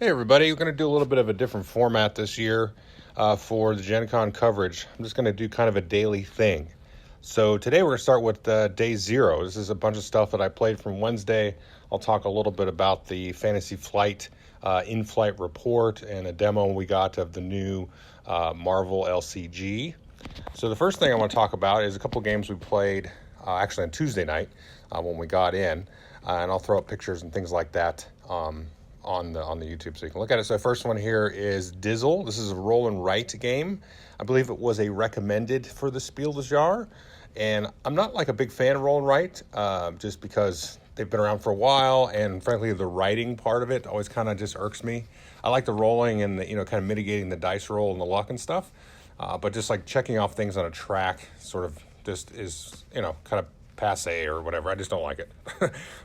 Hey everybody, we're going to do a little bit of a different format this year for the Gen Con coverage. I'm just going to do kind of a daily thing. So today we're going to start with day 0. This is a bunch of stuff that I played from Wednesday. I'll talk a little bit about the Fantasy Flight in-flight report and a demo we got of the new Marvel LCG. So the first thing I want to talk about is a couple games we played actually on Tuesday night when we got in. And I'll throw up pictures and things like that on the YouTube so you can look at it. So the first one here is Dizzle. This is a roll and write game. I believe it was a recommended for the Spiel des Jahres. And I'm not like a big fan of roll and write just because they've been around for a while, and frankly the writing part of it always kind of just irks me. I like the rolling and the, kind of mitigating the dice roll and the luck and stuff. But just like checking off things on a track sort of just is, kind of passe or whatever. I just don't like it.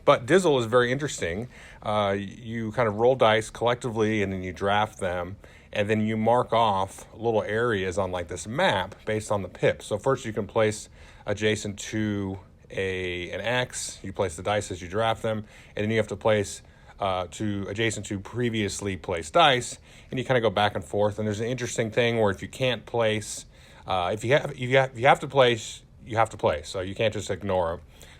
But Dizzle is very interesting. You kind of roll dice collectively and then you draft them, and then you mark off little areas on like this map based on the pips. So first you can place adjacent to an X, you place the dice as you draft them, and then you have to place adjacent to previously placed dice, and you kind of go back and forth. And there's an interesting thing where if you can't place, if you have to place, you have to place, so you can't just ignore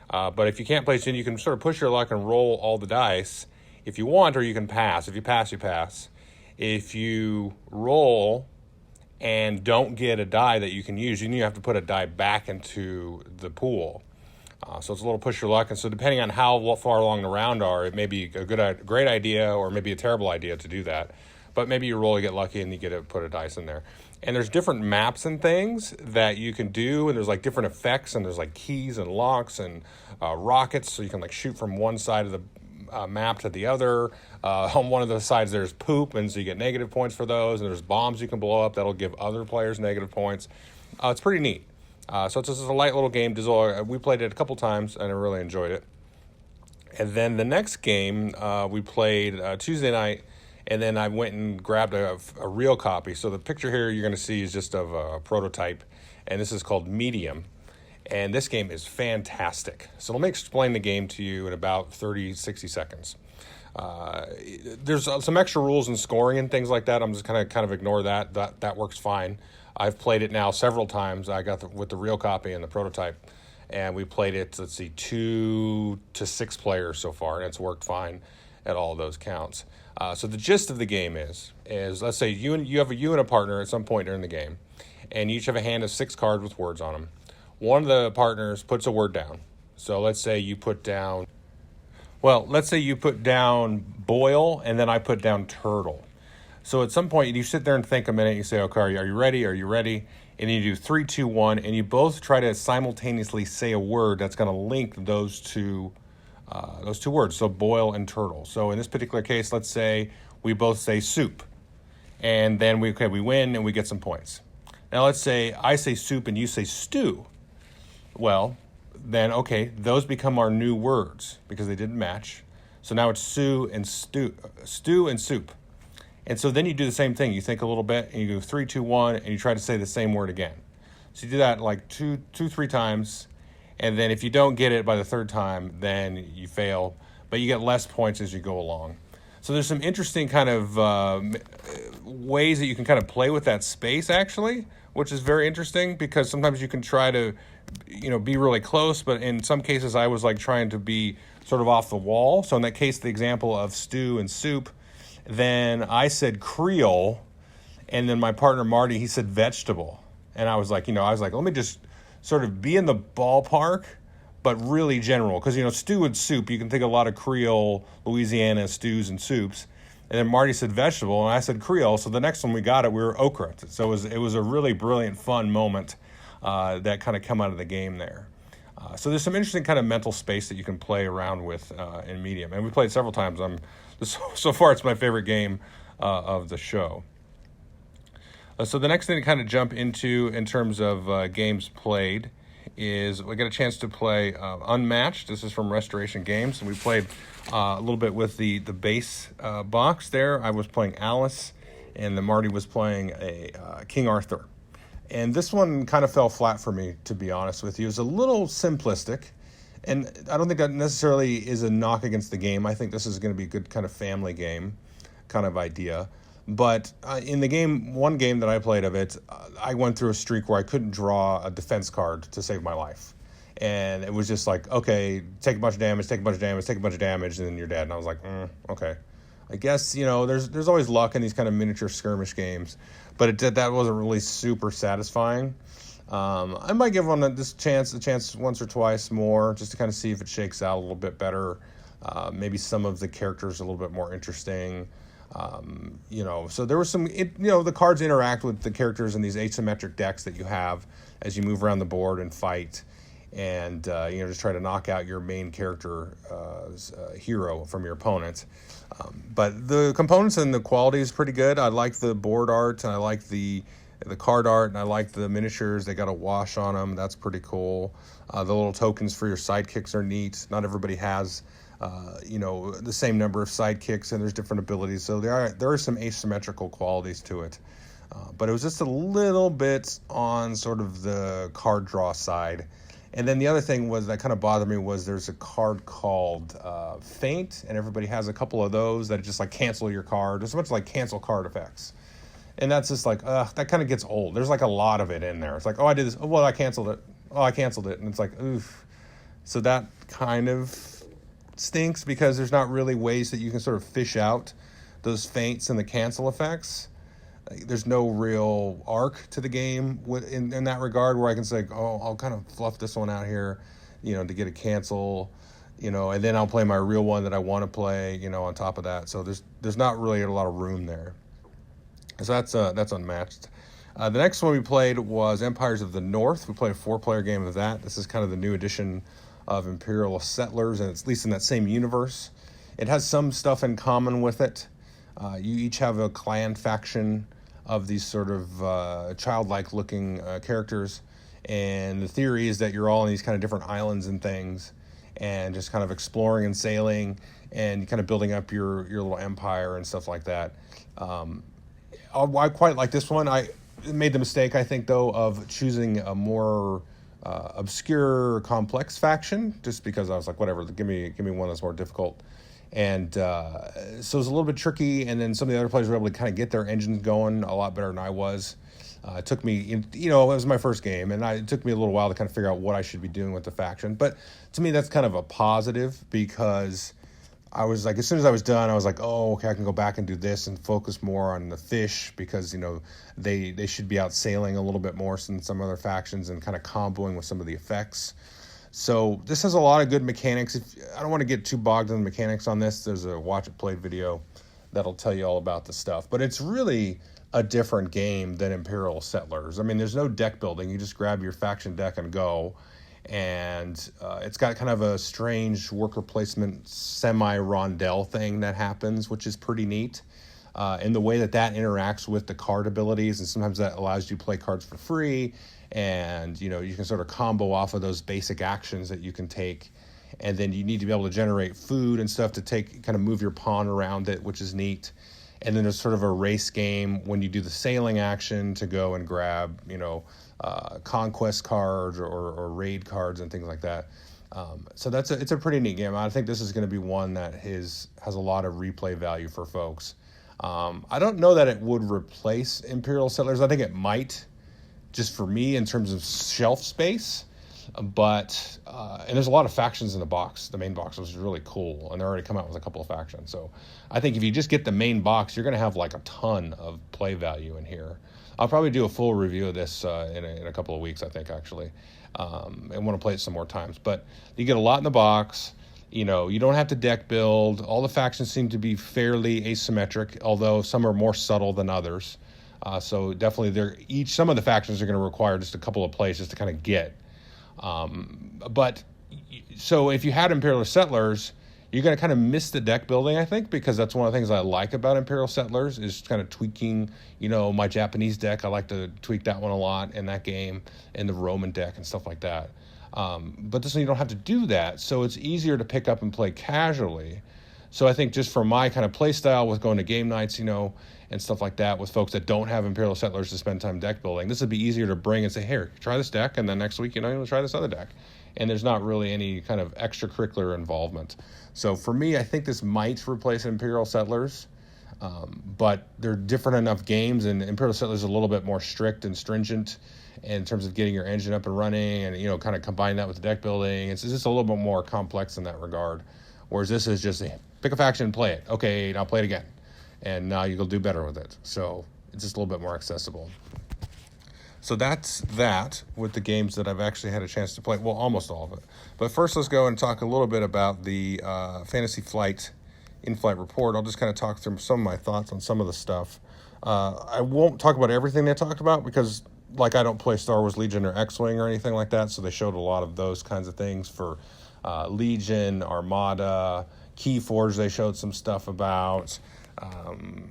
them. But if you can't place, then you can sort of push your luck and roll all the dice if you want, or you can pass. If you pass, you pass. If you roll and don't get a die that you can use, then you have to put a die back into the pool. So it's a little push your luck, and so depending on how far along the round are, it may be a great idea or maybe a terrible idea to do that. But maybe you roll, you get lucky, and you get to put a dice in there. And there's different maps and things that you can do, and there's like different effects, and there's like keys and locks and rockets, so you can like shoot from one side of the map to the other. On one of the sides there's poop, and so you get negative points for those, and there's bombs you can blow up that'll give other players negative points. It's pretty neat. So it's just a light little game. We played it a couple times, and I really enjoyed it. And then the next game we played Tuesday night, and then I went and grabbed a real copy. So the picture here you're going to see is just of a prototype, and this is called Medium. And this game is fantastic. So let me explain the game to you in about 30, 60 seconds. There's some extra rules and scoring and things like that. I'm just kind of ignore that. That works fine. I've played it now several times. I got with the real copy and the prototype, and we played it, 2 to 6 players so far, and it's worked fine at all of those counts. So the gist of the game is let's say you and a partner at some point during the game, and you each have a hand of 6 cards with words on them. One of the partners puts a word down. So let's say you put down boil, and then I put down turtle. So at some point you sit there and think a minute. You say, okay, are you ready? Are you ready? And you do 3, 2, 1, and you both try to simultaneously say a word that's going to link those two words, so boil and turtle. So in this particular case, let's say we both say soup, and then we win and we get some points. Now let's say I say soup and you say stew. Well, then okay, those become our new words because they didn't match. So now it's stew and soup. And so then you do the same thing. You think a little bit, and you go 3, 2, 1, and you try to say the same word again. So you do that like 2, 3 times. And then if you don't get it by the 3rd time, then you fail. But you get less points as you go along. So there's some interesting kind of ways that you can kind of play with that space, actually, which is very interesting because sometimes you can try to, be really close. But in some cases, I was like trying to be sort of off the wall. So in that case, the example of stew and soup, then I said Creole, and then my partner Marty, he said vegetable. And I was like, let me just sort of be in the ballpark, but really general. Because, stew and soup, you can think a lot of Creole, Louisiana stews and soups. And then Marty said vegetable, and I said Creole. So the next time we got it, we were okra. So it was a really brilliant, fun moment that kind of come out of the game there. So there's some interesting kind of mental space that you can play around with in Medium. And we played several times. So far, it's my favorite game of the show. So the next thing to kind of jump into in terms of games played is we got a chance to play Unmatched. This is from Restoration Games, and we played a little bit with the base box there. I was playing Alice, and then Marty was playing a King Arthur. And this one kind of fell flat for me, to be honest with you. It was a little simplistic, and I don't think that necessarily is a knock against the game. I think this is going to be a good kind of family game kind of idea. But in the game, one game that I played of it, I went through a streak where I couldn't draw a defense card to save my life. And it was just like, okay, take a bunch of damage, take a bunch of damage, take a bunch of damage, and then you're dead. And I was like, okay. I guess, there's always luck in these kind of miniature skirmish games. But that wasn't really super satisfying. I might give one a chance once or twice more, just to kind of see if it shakes out a little bit better. Maybe some of the characters are a little bit more interesting. So there was the cards interact with the characters in these asymmetric decks that you have as you move around the board and fight, and just try to knock out your main character hero from your opponent. But the components and the quality is pretty good. I like the board art, and I like the card art, and I like the miniatures. They got a wash on them. That's pretty cool. The little tokens for your sidekicks are neat. Not everybody has the same number of sidekicks, and there's different abilities. So there are some asymmetrical qualities to it. But it was just a little bit on sort of the card draw side. And then the other thing was that kind of bothered me was there's a card called Feint, and everybody has a couple of those that just like cancel your card. It's much like cancel card effects. And that's just like, that kind of gets old. There's like a lot of it in there. It's like, oh, I did this. Oh, well, I canceled it. Oh, I canceled it. And it's like, oof. So that kind of stinks because there's not really ways that you can sort of fish out those feints and the cancel effects. There's no real arc to the game in that regard where I can say, oh, I'll kind of fluff this one out here, to get a cancel, and then I'll play my real one that I want to play, on top of that. So there's not really a lot of room there. So that's Unmatched. The next one we played was Empires of the North. We played a 4-player game of that. This is kind of the new edition of Imperial Settlers, and it's at least in that same universe. It has some stuff in common with it. You each have a clan faction of these sort of childlike looking characters, and the theory is that you're all on these kind of different islands and things, and just kind of exploring and sailing and kind of building up your little empire and stuff like that. I quite like this one. I made the mistake, I think, though, of choosing a more obscure, complex faction, just because I was like, whatever, give me one that's more difficult. And so it was a little bit tricky, and then some of the other players were able to kind of get their engines going a lot better than I was. It took me, it was my first game, and it took me a little while to kind of figure out what I should be doing with the faction. But to me, that's kind of a positive, because I was like, as soon as I was done, I was like, oh, okay, I can go back and do this and focus more on the fish, because, they should be out sailing a little bit more than some other factions and kind of comboing with some of the effects. So this has a lot of good mechanics. I don't want to get too bogged in the mechanics on this. There's a Watch It Played video that'll tell you all about the stuff. But it's really a different game than Imperial Settlers. I mean, there's no deck building. You just grab your faction deck and go. And it's got kind of a strange worker placement semi-rondelle thing that happens, which is pretty neat. In the way that interacts with the card abilities, and sometimes that allows you to play cards for free, and you can sort of combo off of those basic actions that you can take, and then you need to be able to generate food and stuff to kind of move your pawn around it, which is neat. And then there's sort of a race game when you do the sailing action to go and grab conquest cards or raid cards and things like that. So it's a pretty neat game. I think this is going to be one that has a lot of replay value for folks. I don't know that it would replace Imperial Settlers. I think it might, just for me in terms of shelf space. But and there's a lot of factions in the box. The main box was really cool, and they're already come out with a couple of factions. So I think if you just get the main box, you're going to have like a ton of play value in here. I'll probably do a full review of this in a couple of weeks, I think, actually. And want to play it some more times. But you get a lot in the box. You don't have to deck build. All the factions seem to be fairly asymmetric, although some are more subtle than others. So definitely some of the factions are going to require just a couple of plays just to kind of get. But so if you had Imperial Settlers, you're going to kind of miss the deck building, I think, because that's one of the things I like about Imperial Settlers is kind of tweaking, my Japanese deck. I like to tweak that one a lot in that game, and the Roman deck and stuff like that. But this one, you don't have to do that, so it's easier to pick up and play casually. So I think just for my kind of play style with going to game nights, and stuff like that with folks that don't have Imperial Settlers to spend time deck building, this would be easier to bring and say, here, try this deck, and then next week, you'll try this other deck. And there's not really any kind of extracurricular involvement. So for me, I think this might replace Imperial Settlers. But they're different enough games, and Imperial Settlers is a little bit more strict and stringent in terms of getting your engine up and running, and kind of combine that with the deck building. It's just a little bit more complex in that regard. Whereas this is just pick a faction and play it. Okay, now play it again, and now you'll do better with it. So it's just a little bit more accessible. So that's that with the games that I've actually had a chance to play. Well, almost all of it. But first, let's go and talk a little bit about the Fantasy Flight in-flight report. I'll just kind of talk through some of my thoughts on some of the stuff. I won't talk about everything they talked about because, like, I don't play Star Wars Legion or X-Wing or anything like that, so they showed a lot of those kinds of things for Legion, Armada, Keyforge. They showed some stuff about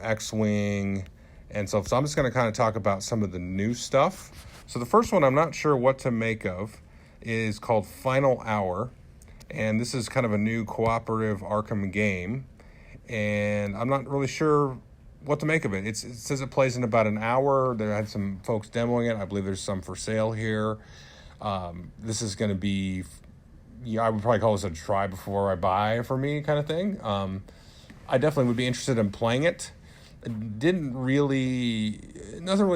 X-Wing. And so I'm just going to kind of talk about some of the new stuff. So the first one I'm not sure what to make of is called Final Hour. And this is kind of a new cooperative Arkham game. And I'm not really sure what to make of it. It says it plays in about an hour. There had some folks demoing it. I believe there's some for sale here. This is going to be, I would probably call this a try before I buy for me kind of thing. I definitely would be interested in playing it. Nothing really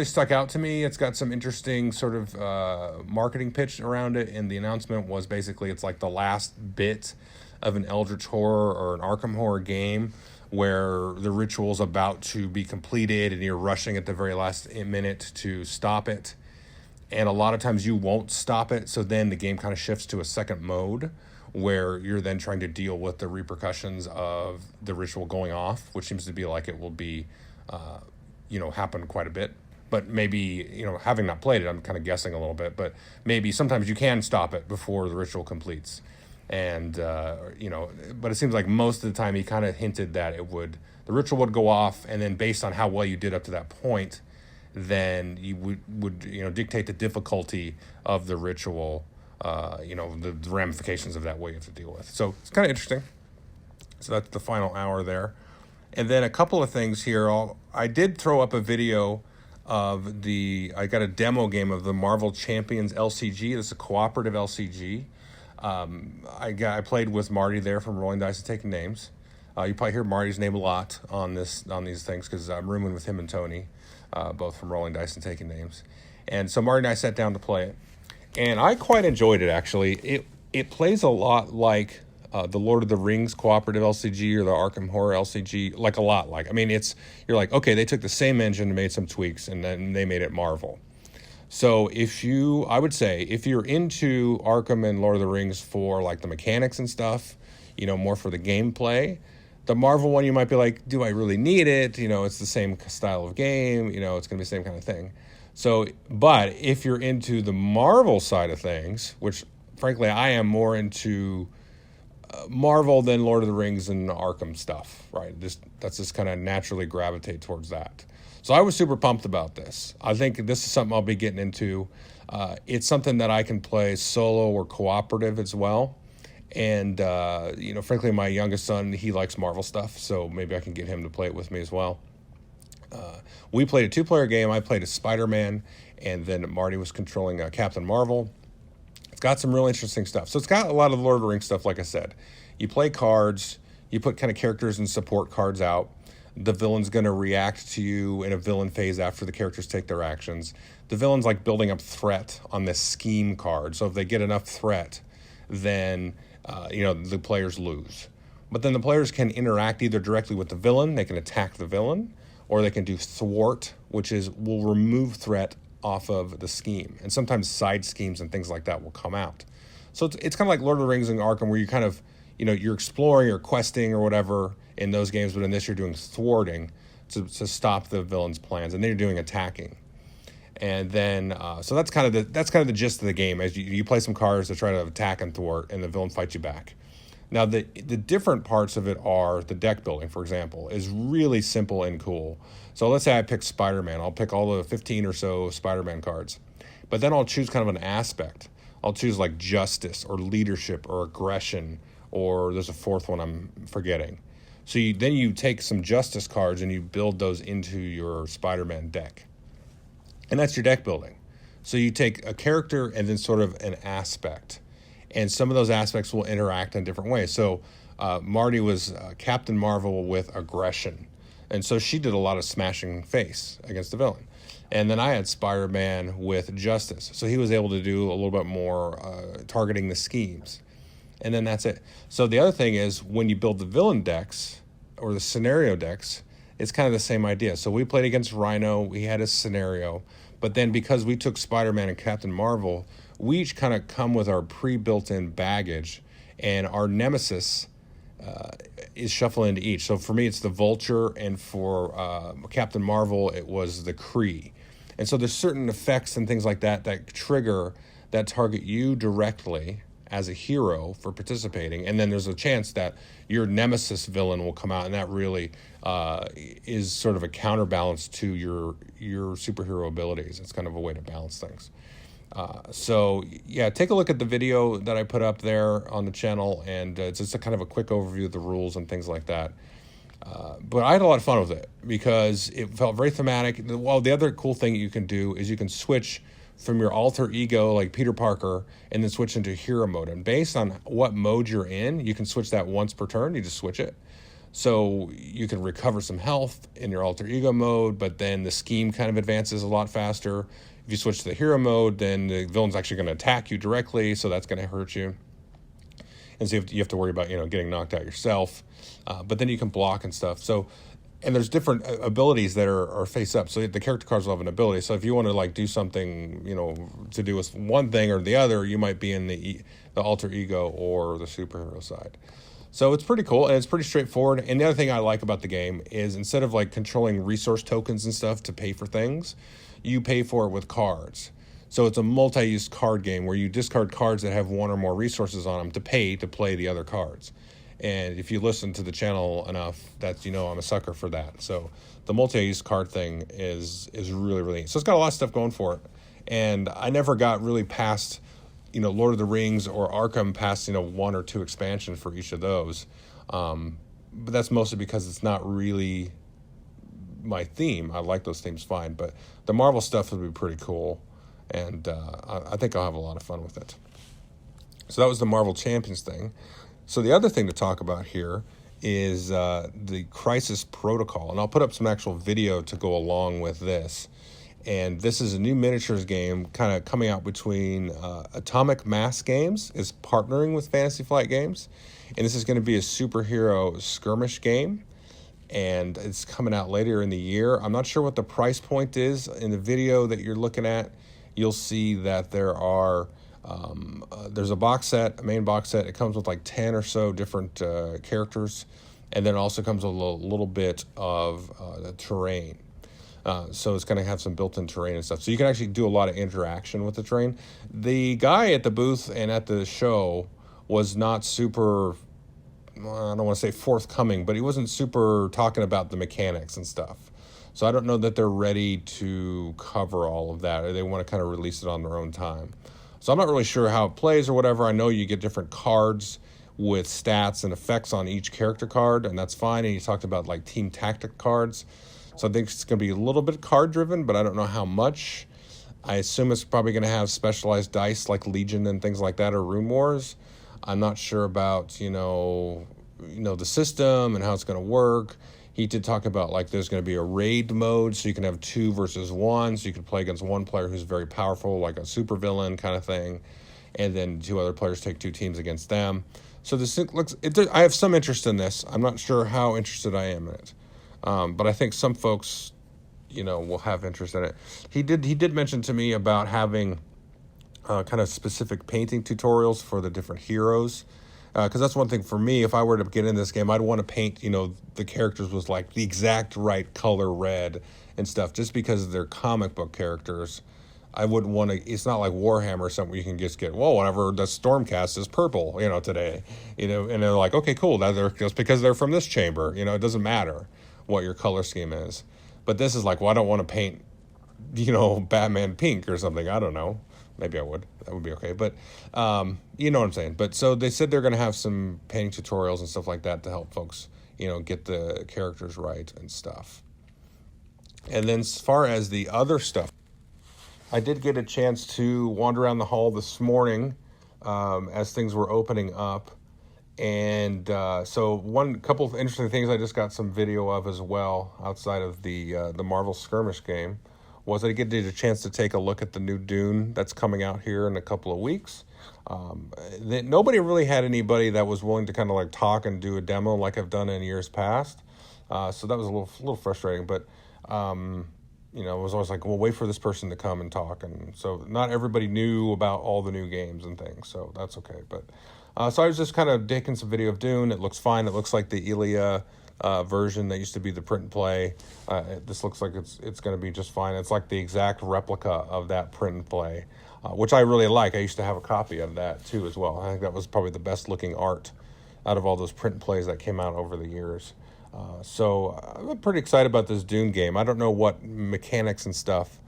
stuck out to me. It's got some interesting sort of marketing pitch around it, and the announcement was basically it's like the last bit of an Eldritch Horror or an Arkham Horror game where the ritual's about to be completed and you're rushing at the very last minute to stop it. And a lot of times you won't stop it, so then the game kind of shifts to a second mode where you're then trying to deal with the repercussions of the ritual going off, which seems to be like it will be, happen quite a bit. But maybe, having not played it, I'm kind of guessing a little bit, but maybe sometimes you can stop it before the ritual completes. And, but it seems like most of the time he kind of hinted that the ritual would go off, and then based on how well you did up to that point, then you would dictate the difficulty of the ritual, the ramifications of that way you have to deal with. So it's kind of interesting. So that's the Final Hour there. And then a couple of things here. I did throw up a video of I got a demo game of the Marvel Champions LCG. This is a cooperative LCG. I played with Marty there from Rolling Dice and Taking Names. You probably hear Marty's name a lot on these things because I'm rooming with him and Tony, both from Rolling Dice and Taking Names. And so Marty and I sat down to play it. And I quite enjoyed it, actually. It plays a lot like the Lord of the Rings cooperative LCG or the Arkham Horror LCG, like a lot like. I mean, you're like, okay, they took the same engine and made some tweaks, and then they made it Marvel. So I would say, if you're into Arkham and Lord of the Rings for like the mechanics and stuff, more for the gameplay, the Marvel one, you might be like, do I really need it? It's the same style of game, it's going to be the same kind of thing. So, but if you're into the Marvel side of things, which frankly I am more into Marvel than Lord of the Rings and Arkham stuff, right? That's just kind of naturally gravitate towards that. So I was super pumped about this. I think this is something I'll be getting into. It's something that I can play solo or cooperative as well. And, frankly, my youngest son, he likes Marvel stuff, so maybe I can get him to play it with me as well. We played a two-player game. I played as Spider-Man, and then Marty was controlling Captain Marvel. It's got some real interesting stuff. So it's got a lot of Lord of the Rings stuff, like I said. You play cards. You put kind of characters and support cards out. The villain's going to react to you in a villain phase after the characters take their actions. The villain's like building up threat on this scheme card. So if they get enough threat, then, the players lose. But then the players can interact either directly with the villain. They can attack the villain. Or they can do thwart, which will remove threat off of the scheme. And sometimes side schemes and things like that will come out. So it's kind of like Lord of the Rings and Arkham, where you kind of, you're exploring or questing or whatever in those games, but in this you're doing thwarting to stop the villain's plans, and then you're doing attacking. And then, so that's kind of the gist of the game, as you play some cards to try to attack and thwart, and the villain fights you back. Now, the different parts of it are the deck building, for example, is really simple and cool. So let's say I pick Spider-Man. I'll pick all the 15 or so Spider-Man cards. But then I'll choose kind of an aspect. I'll choose like justice or leadership or aggression, or there's a fourth one I'm forgetting. So then you take some justice cards and you build those into your Spider-Man deck. And that's your deck building. So you take a character and then sort of an aspect. And some of those aspects will interact in different ways. So Marty was Captain Marvel with aggression. And so she did a lot of smashing face against the villain. And then I had Spider-Man with Justice. So he was able to do a little bit more targeting the schemes. And then that's it. So the other thing is when you build the villain decks or the scenario decks, it's kind of the same idea. So we played against Rhino. We had a scenario. But then because we took Spider-Man and Captain Marvel, we each kind of come with our pre-built-in baggage. And our nemesis is shuffled into each. So for me, it's the Vulture. And for Captain Marvel, it was the Kree. And so there's certain effects and things like that that trigger, that target you directly as a hero for participating, and then there's a chance that your nemesis villain will come out, and that really is sort of a counterbalance to your superhero abilities. It's kind of a way to balance things. So yeah, take a look at the video that I put up there on the channel, and it's just a kind of a quick overview of the rules and things like that. But I had a lot of fun with it because it felt very thematic. Well, the other cool thing you can do is you can switch from your alter ego, like Peter Parker, and then switch into hero mode. And based on what mode you're in, you can switch that once per turn. You just switch it. So you can recover some health in your alter ego mode, but then the scheme kind of advances a lot faster. If you switch to the hero mode, then the villain's actually going to attack you directly, so that's going to hurt you. And so you have to worry about, getting knocked out yourself. But then you can block and stuff. So, and there's different abilities that are face up. So the character cards will have an ability. So if you want to do something, to do with one thing or the other, you might be in the alter ego or the superhero side. So it's pretty cool, and it's pretty straightforward. And the other thing I like about the game is instead of controlling resource tokens and stuff to pay for things, you pay for it with cards. So it's a multi-use card game where you discard cards that have one or more resources on them to pay to play the other cards. And if you listen to the channel enough, that's, I'm a sucker for that. So the multi-use card thing is really, really neat. So it's got a lot of stuff going for it. And I never got really past, Lord of the Rings or Arkham past, one or two expansions for each of those. But that's mostly because it's not really my theme. I like those themes fine. But the Marvel stuff would be pretty cool. And I think I'll have a lot of fun with it. So that was the Marvel Champions thing. So the other thing to talk about here is the Crisis Protocol. And I'll put up some actual video to go along with this. And this is a new miniatures game kind of coming out between Atomic Mass Games is partnering with Fantasy Flight Games. And this is going to be a superhero skirmish game. And it's coming out later in the year. I'm not sure what the price point is. In the video that you're looking at, you'll see that there are there's a box set, a main box set. It comes with 10 or so different characters, and then it also comes with a little bit of the terrain. So it's going to have some built-in terrain and stuff. So you can actually do a lot of interaction with the terrain. The guy at the booth and at the show was not super, I don't want to say forthcoming, but he wasn't super talking about the mechanics and stuff. So I don't know that they're ready to cover all of that, or they want to kind of release it on their own time. So I'm not really sure how it plays or whatever. I know you get different cards with stats and effects on each character card, and that's fine. And you talked about team tactic cards. So I think it's going to be a little bit card driven, but I don't know how much. I assume it's probably going to have specialized dice like Legion and things like that, or Room Wars. I'm not sure about, the system and how it's going to work. He did talk about there's going to be a raid mode, so you can have 2 versus 1, so you can play against one player who's very powerful, like a supervillain kind of thing, and then 2 other players take 2 teams against them. So this looks. I have some interest in this. I'm not sure how interested I am in it, but I think some folks, will have interest in it. He did mention to me about having kind of specific painting tutorials for the different heroes. Because that's one thing for me. If I were to get in this game, I'd want to paint, the characters with the exact right color red and stuff. Just because they're comic book characters, I wouldn't want to. It's not like Warhammer or something where you can just get, whatever the Stormcast is purple, today, and they're like, okay, cool. They're just because they're from this chamber, it doesn't matter what your color scheme is. But this is I don't want to paint, Batman pink or something. I don't know. Maybe I would. That would be okay. But you know what I'm saying. But so they said they're going to have some painting tutorials and stuff like that to help folks, get the characters right and stuff. And then as far as the other stuff, I did get a chance to wander around the hall this morning as things were opening up. And so one couple of interesting things I just got some video of as well outside of the Marvel Skirmish game was I get a chance to take a look at the new Dune that's coming out here in a couple of weeks. Nobody really had anybody that was willing to kind of like talk and do a demo like I've done in years past. So that was a little frustrating, but it was always like, well, wait for this person to come and talk. And so not everybody knew about all the new games and things, so that's okay. But so I was just kind of taking some video of Dune. It looks fine. It looks like the Elia version that used to be the print and play. This looks like it's going to be just fine. It's like the exact replica of that print and play, which I really like. I used to have a copy of that too as well. I think that was probably the best looking art out of all those print and plays that came out over the years. So I'm pretty excited about this Dune game. I don't know what mechanics and stuff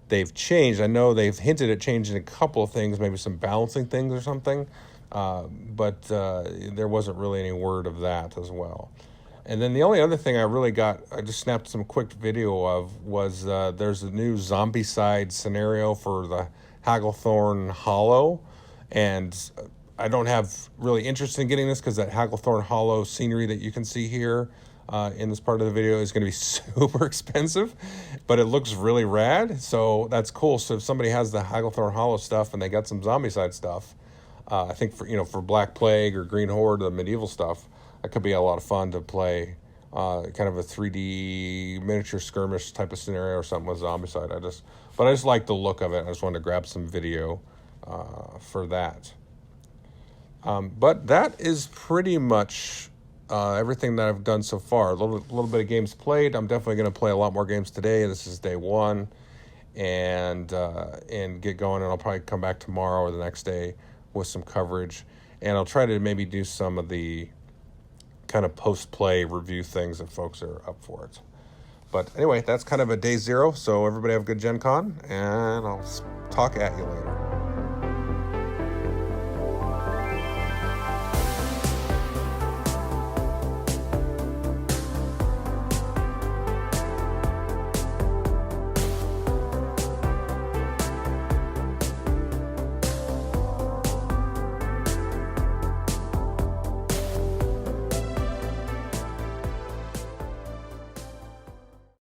they've changed. I know they've hinted at changing a couple of things, maybe some balancing things or something, but there wasn't really any word of that as well. And then the only other thing I just snapped some quick video of was there's a new zombie-side scenario for the Hagglethorn Hollow, and I don't have really interest in getting this because that Hagglethorn Hollow scenery that you can see here in this part of the video is going to be super expensive, but it looks really rad, so that's cool. So if somebody has the Hagglethorn Hollow stuff and they got some zombie-side stuff, I think for Black Plague or Green Horde, the medieval stuff, that could be a lot of fun to play, kind of a 3D miniature skirmish type of scenario or something with Zombicide. But I just like the look of it. I just wanted to grab some video for that. But that is pretty much everything that I've done so far. A little bit of games played. I'm definitely going to play a lot more games today. This is day one, and get going. And I'll probably come back tomorrow or the next day with some coverage, and I'll try to maybe do some of the kind of post-play review things if folks are up for it. But anyway, that's kind of a day zero, so everybody have a good Gen Con, and I'll talk at you later.